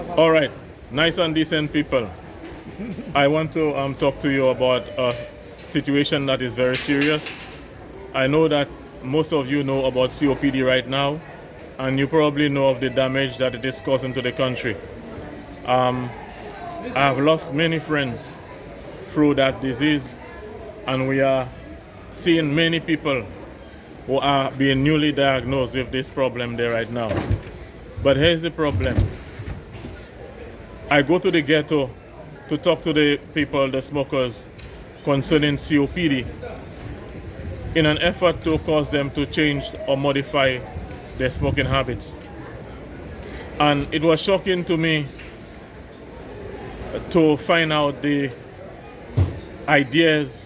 All right, nice and decent people. I want to talk to you about a situation that is very serious. I know that most of you know about COPD right now, and you probably know of the damage that it is causing to the country. I have lost many friends through that disease, and we are seeing many people who are being newly diagnosed with this problem there right now. But here's the problem. I go to the ghetto to talk to the people, the smokers, concerning COPD in an effort to cause them to change or modify their smoking habits. And it was shocking to me to find out the ideas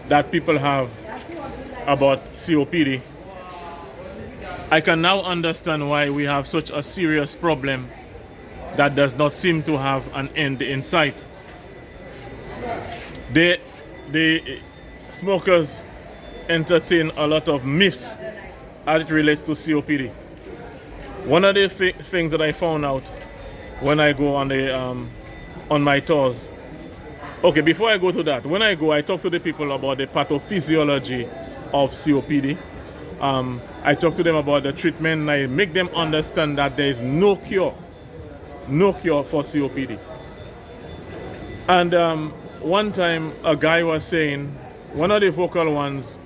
that people have about COPD. I can now understand why we have such a serious problem that does not seem to have an end in sight. The smokers entertain a lot of myths as it relates to COPD. One of the things that I found out when I go on my tours. Okay, before I go to that, when I go, I talk to the people about the pathophysiology of COPD. I talk to them about the treatment, and I make them understand that there is no cure for COPD. And one time a guy was saying, one of the vocal ones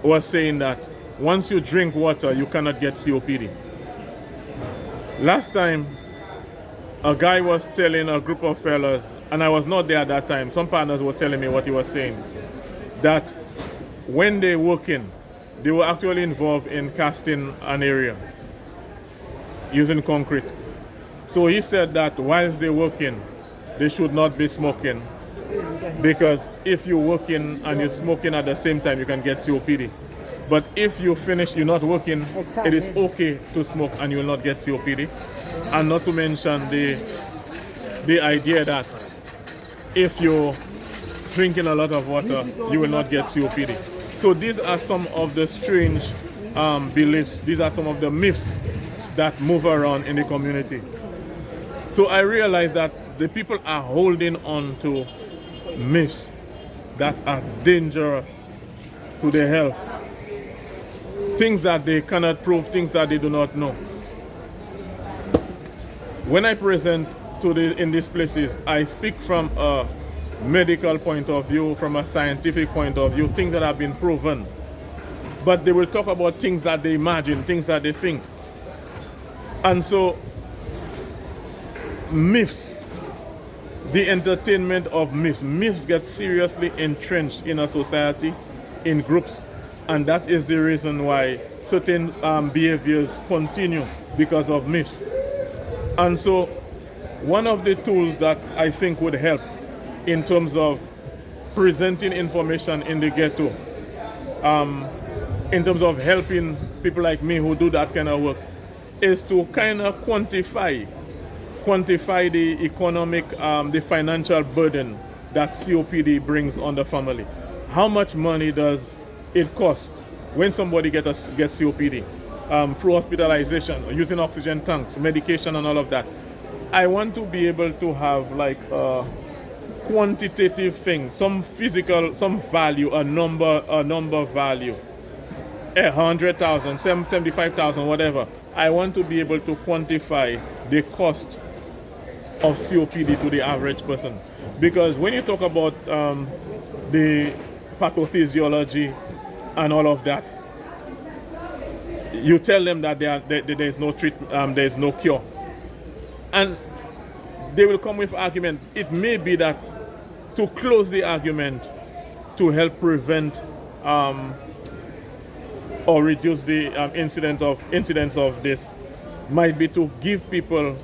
was saying that once you drink water, you cannot get COPD. Last time, a guy was telling a group of fellas, and I was not there at that time, some partners were telling me what he was saying, that when they working, they were actually involved in casting an area using concrete. So he said that whilst they're working, they should not be smoking, because if you're working and you're smoking at the same time, you can get COPD. But if you finish, you're not working, it is okay to smoke and you will not get COPD. And not to mention the idea that if you're drinking a lot of water, you will not get COPD. So these are some of the strange beliefs. These are some of the myths that move around in the community. So I realize that the people are holding on to myths that are dangerous to their health. Things that they cannot prove, things that they do not know. When I present in these places, I speak from a medical point of view, from a scientific point of view, things that have been proven. But they will talk about things that they imagine, things that they think. And so, myths, the entertainment of myths get seriously entrenched in a society, in groups, and that is the reason why certain behaviors continue because of myths. And so, one of the tools that I think would help in terms of presenting information in the ghetto, in terms of helping people like me who do that kind of work, is to kind of quantify the economic, the financial burden that COPD brings on the family. How much money does it cost when somebody gets COPD through hospitalization, using oxygen tanks, medication, and all of that? I want to be able to have like a quantitative thing, some physical, some value, a number value, 100,000, 75,000, whatever. I want to be able to quantify the cost of COPD to the average person, because when you talk about the pathophysiology and all of that, you tell them that there is no treatment, there is no cure, and they will come with argument. It may be that to close the argument, to help prevent or reduce the incidence of this, might be to give people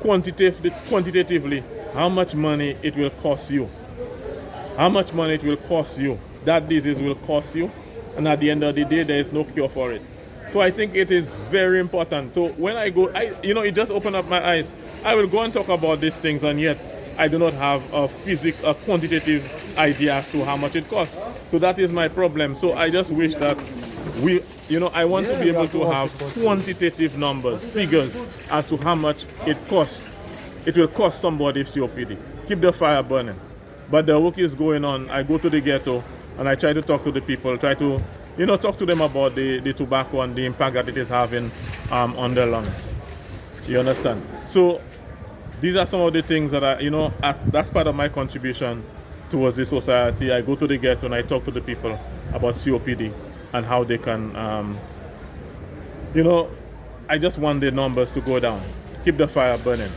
quantitatively how much money it will cost you. How much money it will cost you. That disease will cost you, and at the end of the day, there is no cure for it. So I think it is very important. So when I go, it just opened up my eyes. I will go and talk about these things, and yet I do not have a quantitative idea as to how much it costs. So that is my problem. So I just wish that I want to be able to have quantitative numbers, figures as to how much it costs. It will cost somebody with COPD. Keep the fire burning. But the work is going on. I go to the ghetto and I try to talk to the people, try to, talk to them about the tobacco and the impact that it is having on their lungs. You understand? So these are some of the things that that's part of my contribution towards the society. I go to the ghetto and I talk to the people about COPD and how they can, I just want the numbers to go down. Keep the fire burning.